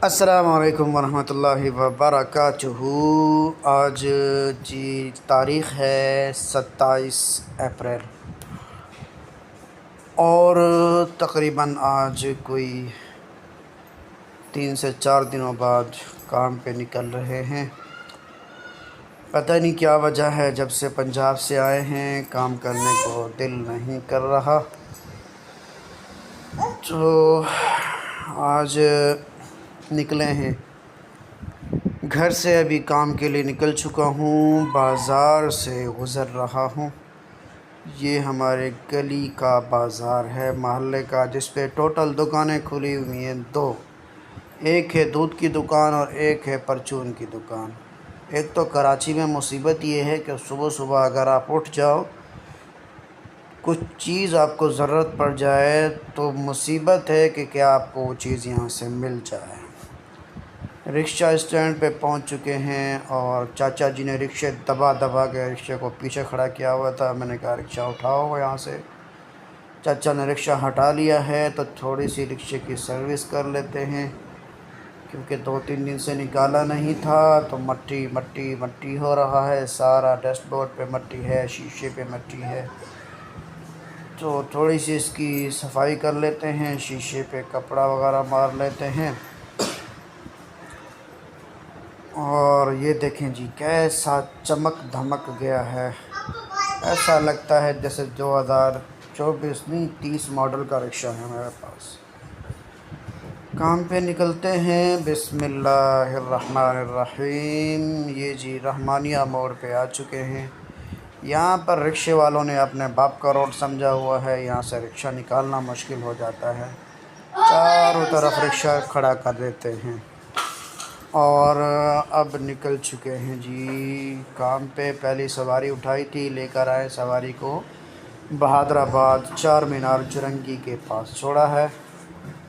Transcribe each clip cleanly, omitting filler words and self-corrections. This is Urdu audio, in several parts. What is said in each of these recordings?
السلام علیکم ورحمۃ اللہ وبرکاتہ۔ آج تاریخ ہے 27 اپریل، اور تقریباً آج کوئی 3 سے 4 دنوں بعد کام پہ نکل رہے ہیں۔ پتہ نہیں کیا وجہ ہے، جب سے پنجاب سے آئے ہیں کام کرنے کو دل نہیں کر رہا، تو آج نکلے ہیں۔ گھر سے ابھی کام کے لیے نکل چکا ہوں، بازار سے گزر رہا ہوں۔ یہ ہمارے گلی کا بازار ہے، محلے کا، جس پہ ٹوٹل دکانیں کھلی ہوئی ہیں 2۔ ایک ہے دودھ کی دکان اور ایک ہے پرچون کی دکان۔ ایک تو کراچی میں مصیبت یہ ہے کہ صبح صبح اگر آپ اٹھ جاؤ، کچھ چیز آپ کو ضرورت پڑ جائے تو مصیبت ہے کہ کیا آپ کو وہ چیز یہاں سے مل جائے۔ رکشہ اسٹینڈ پہ پہنچ چکے ہیں، اور چاچا جی نے رکشے دبا کے رکشے کو پیچھے کھڑا کیا ہوا تھا۔ میں نے کہا رکشہ اٹھاؤ یہاں سے۔ چاچا نے رکشہ ہٹا لیا ہے، تو تھوڑی سی رکشے کی سروس کر لیتے ہیں، کیونکہ 2-3 دن سے نکالا نہیں تھا، تو مٹی ہو رہا ہے۔ سارا ڈیش بورڈ پہ مٹی ہے، شیشے پہ مٹی ہے، تو تھوڑی سی اس کی صفائی کر لیتے ہیں، شیشے پہ کپڑا وغیرہ مار لیتے ہیں۔ اور یہ دیکھیں جی کیسا چمک دھمک گیا ہے، ایسا لگتا ہے جیسے 2024 نہیں 30 ماڈل کا رکشہ ہے میرے پاس۔ کام پہ نکلتے ہیں، بسم اللہ الرحمن الرحیم۔ یہ جی رحمانیہ موڑ پہ آ چکے ہیں۔ یہاں پر رکشے والوں نے اپنے باپ کا روڈ سمجھا ہوا ہے، یہاں سے رکشہ نکالنا مشکل ہو جاتا ہے، چاروں طرف رکشہ کھڑا کر دیتے ہیں۔ اور اب نکل چکے ہیں جی کام پہ۔ پہلی سواری اٹھائی تھی، لے کر آئے سواری کو بہادر آباد چار مینار جرنگی کے پاس چھوڑا ہے۔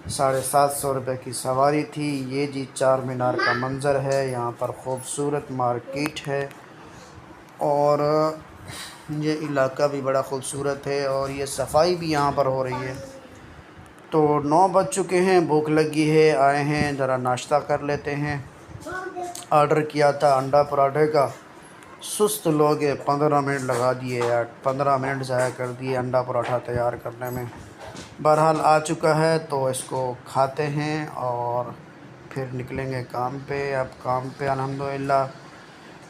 750 روپے کی سواری تھی۔ یہ جی چار مینار کا منظر ہے، یہاں پر خوبصورت مارکیٹ ہے، اور یہ علاقہ بھی بڑا خوبصورت ہے، اور یہ صفائی بھی یہاں پر ہو رہی ہے۔ تو 9 بج چکے ہیں، بھوک لگی ہے، آئے ہیں ذرا ناشتہ کر لیتے ہیں۔ آرڈر کیا تھا انڈا پراٹھے کا، سست لوگ 15 منٹ لگا دیے یار، 15 منٹ ضائع کر دیے انڈا پراٹھا تیار کرنے میں۔ بہرحال آ چکا ہے تو اس کو کھاتے ہیں اور پھر نکلیں گے کام پہ۔ اب کام پہ الحمدللہ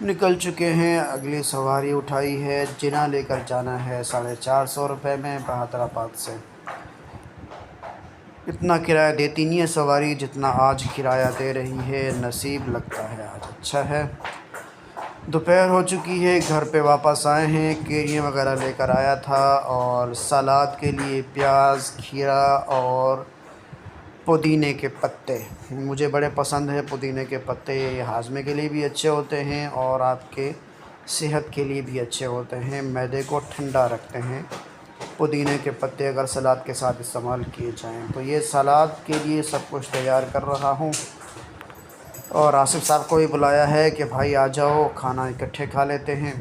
نکل چکے ہیں۔ اگلی سواری اٹھائی ہے، جنہ لے کر جانا ہے 450 روپے میں بہادر آباد سے۔ اتنا کرایہ دیتی نہیں ہے سواری جتنا آج کرایہ دے رہی ہے، نصیب لگتا ہے آج اچھا ہے۔ دوپہر ہو چکی ہے، گھر پہ واپس آئے ہیں، کیریاں وغیرہ لے کر آیا تھا، اور سلاد کے لیے پیاز، کھیرا اور پودینے کے پتے مجھے بڑے پسند ہیں۔ پودینے کے پتے یہ ہاضمے کے لیے بھی اچھے ہوتے ہیں، اور آپ کے صحت کے لیے بھی اچھے ہوتے ہیں، معدے کو ٹھنڈا رکھتے ہیں۔ پودینے کے پتے اگر سلاد کے ساتھ استعمال کیے جائیں تو یہ سلاد کے لیے سب کچھ تیار کر رہا ہوں، اور آصف صاحب کو بھی بلایا ہے کہ بھائی آ جاؤ کھانا اکٹھے کھا لیتے ہیں۔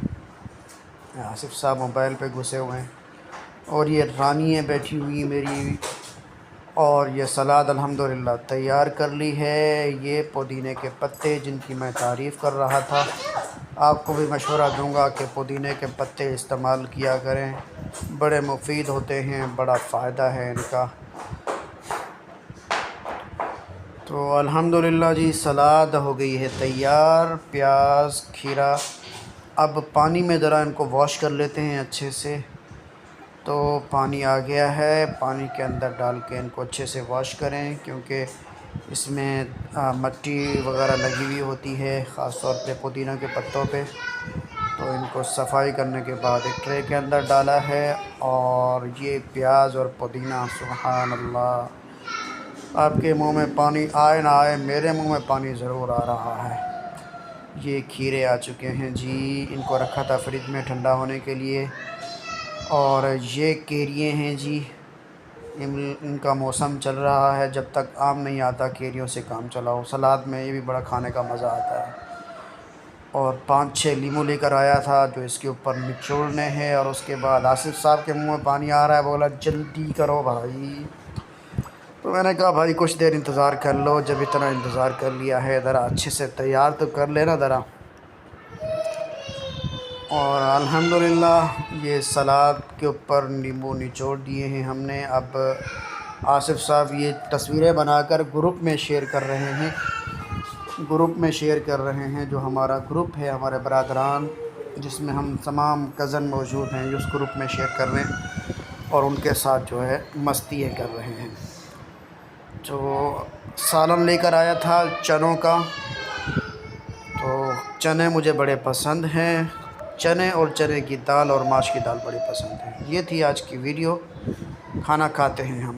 آصف صاحب موبائل پہ گھسے ہوئے ہیں، اور یہ رانی ہے بیٹھی ہوئی میری، اور یہ سلاد الحمدللہ تیار کر لی ہے۔ یہ پودینے کے پتے جن کی میں تعریف کر رہا تھا، آپ کو بھی مشورہ دوں گا کہ پودینے کے پتے استعمال کیا کریں، بڑے مفید ہوتے ہیں، بڑا فائدہ ہے ان کا۔ تو الحمدللہ جی سلاد ہو گئی ہے تیار، پیاز، کھیرا۔ اب پانی میں ذرا ان کو واش کر لیتے ہیں اچھے سے۔ تو پانی آ گیا ہے، پانی کے اندر ڈال کے ان کو اچھے سے واش کریں، کیونکہ اس میں مٹی وغیرہ لگی ہوئی ہوتی ہے، خاص طور پہ پودینہ کے پتوں پہ۔ تو ان کو صفائی کرنے کے بعد ایک ٹرے کے اندر ڈالا ہے، اور یہ پیاز اور پودینہ سبحان اللہ، آپ کے منہ میں پانی آئے نہ آئے، میرے منہ میں پانی ضرور آ رہا ہے۔ یہ کھیرے آ چکے ہیں جی، ان کو رکھا تھا فریج میں ٹھنڈا ہونے کے لیے۔ اور یہ کیریے ہیں جی، ان کا موسم چل رہا ہے، جب تک آم نہیں آتا کیریوں سے کام چلاؤ۔ سلاد میں یہ بھی بڑا کھانے کا مزہ آتا ہے۔ اور 5-6 لیمو لے کر آیا تھا جو اس کے اوپر نچوڑنے ہیں، اور اس کے بعد آصف صاحب کے منہ میں پانی آ رہا ہے، بولا جلدی کرو بھائی۔ تو میں نے کہا بھائی کچھ دیر انتظار کر لو، جب اتنا انتظار کر لیا ہے ذرا اچھے سے تیار تو کر لینا ذرا۔ اور الحمدللہ یہ سلاد کے اوپر نیمبو نچوڑ دیے ہیں ہم نے۔ اب آصف صاحب یہ تصویریں بنا کر گروپ میں شیئر کر رہے ہیں، جو ہمارا گروپ ہے ہمارے برادران، جس میں ہم تمام کزن موجود ہیں، اس گروپ میں شیئر کر رہے ہیں اور ان کے ساتھ جو ہے مستیاں کر رہے ہیں۔ تو سالن لے کر آیا تھا چنوں کا، تو چنے مجھے بڑے پسند ہیں، چنے اور چنے کی دال اور ماش کی دال بڑی پسند ہے۔ یہ تھی آج کی ویڈیو، کھانا کھاتے ہیں ہم۔